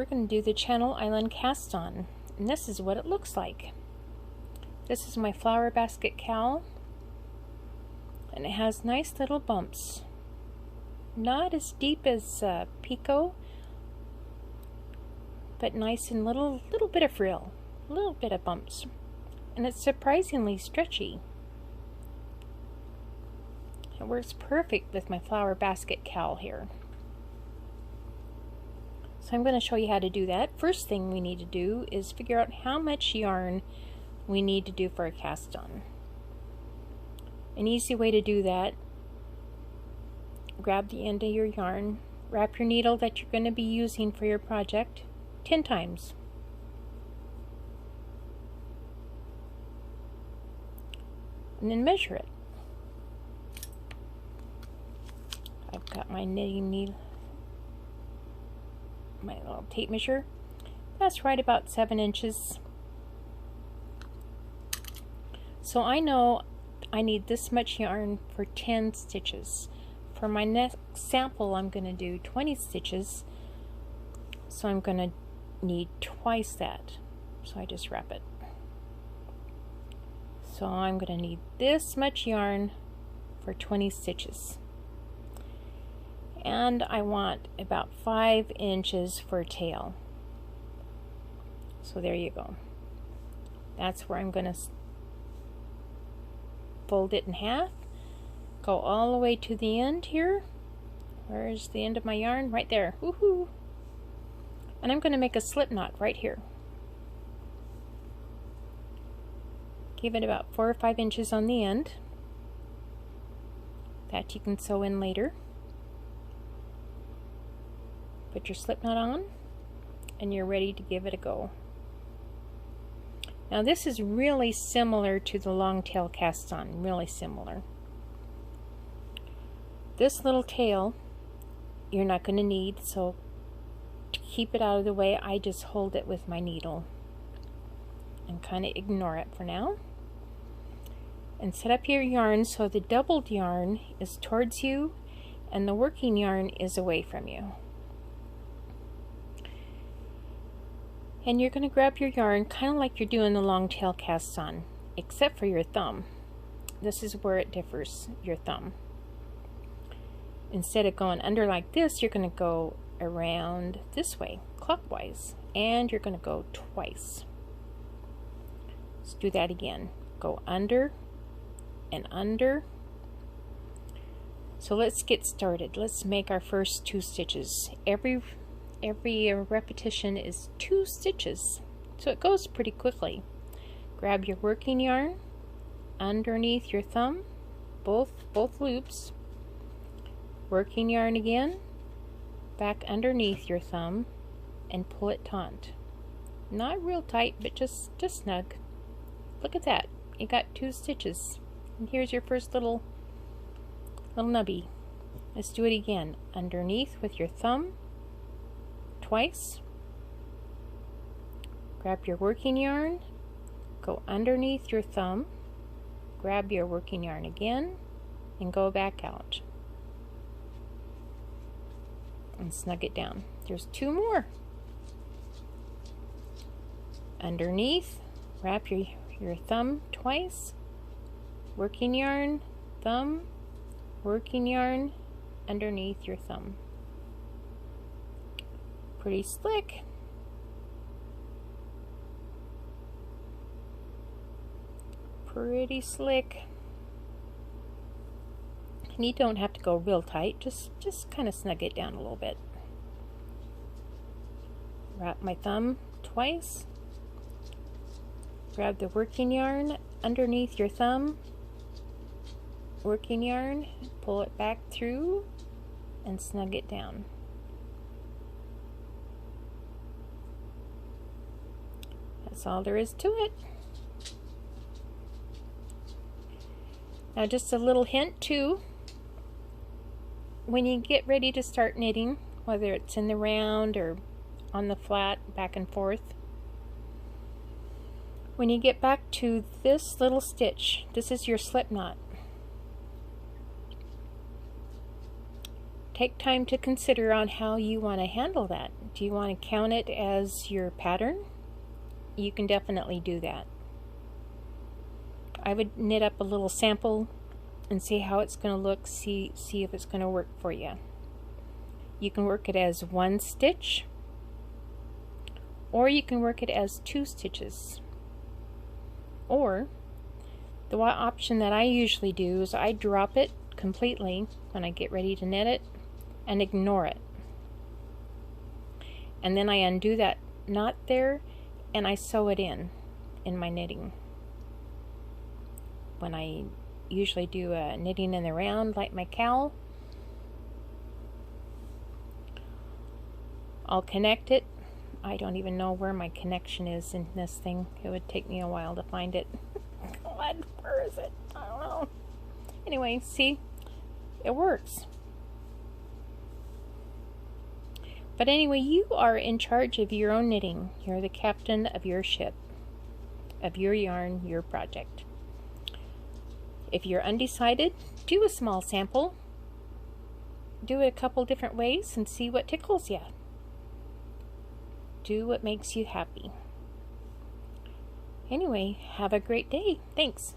we're going to do the Channel Island cast on, and this is what it looks like. This is my flower basket cowl, and it has nice little bumps. Not as deep as Pico, but nice and little bit of frill, a little bit of bumps, and it's surprisingly stretchy. It works perfect with my flower basket cowl here. So I'm going to show you how to do that. First thing we need to do is figure out how much yarn we need to do for a cast on. An easy way to do that: grab the end of your yarn, wrap your needle that you're going to be using for your project 10 times. And then measure it. I've got my knitting needle, my little tape measure. That's right about 7 inches. So I know I need this much yarn for 10 stitches. For my next sample, I'm going to do 20 stitches, so I'm going to need twice that. So I just wrap it. So I'm going to need this much yarn for 20 stitches. And I want about 5 inches for tail. So there you go. That's where I'm going to fold it in half, go all the way to the end here. Where's the end of my yarn? Right there. Woohoo! And I'm going to make a slip knot right here. Give it about 4 or 5 inches on the end. That you can sew in later. Put your slip knot on, and you're ready to give it a go. Now this is really similar to the long tail cast on, really similar. This little tail you're not going to need, so to keep it out of the way, I just hold it with my needle and kind of ignore it for now. And set up your yarn so the doubled yarn is towards you and the working yarn is away from you. And you're going to grab your yarn kind of like you're doing the long tail cast on, except for your thumb. This is where it differs, your thumb. Instead of going under like this, you're going to go around this way, clockwise, and you're going to go twice. Let's do that again. Go under and under. So let's get started. Let's make our first 2 stitches. Every repetition is 2 stitches, so it goes pretty quickly. Grab your working yarn underneath your thumb, both loops. Working yarn again, back underneath your thumb, and pull it taut. Not real tight, but just snug. Look at that. You got 2 stitches. And here's your first little nubby. Let's do it again. Underneath with your thumb, twice. Grab your working yarn, go underneath your thumb, grab your working yarn again, and go back out. And snug it down. There's 2 more. Underneath, wrap your thumb twice, working yarn, thumb, working yarn, underneath your thumb. Pretty slick. Pretty slick. And you don't have to go real tight, just kind of snug it down a little bit. Wrap my thumb twice. Grab the working yarn underneath your thumb. Working yarn, pull it back through and snug it down. That's all there is to it. Now just a little hint too, when you get ready to start knitting, whether it's in the round or on the flat, back and forth, when you get back to this little stitch, this is your slip knot. take time to consider on how you want to handle that. Do you want to count it as your pattern? You can definitely do that. I would knit up a little sample and see how it's going to look, see if it's going to work for you. You can work it as 1 stitch, or you can work it as 2 stitches. Or the one option that I usually do is I drop it completely when I get ready to knit it and ignore it. And then I undo that knot there and I sew it in my knitting. When I usually do a knitting in the round like my cowl, I'll connect it. I don't even know where my connection is in this thing. It would take me a while to find it. God, where is it? I don't know. Anyway, see? It works. But anyway, you are in charge of your own knitting. You're the captain of your ship, of your yarn, your project. If you're undecided, do a small sample. Do it a couple different ways and see what tickles you. Do what makes you happy. Anyway, have a great day. Thanks.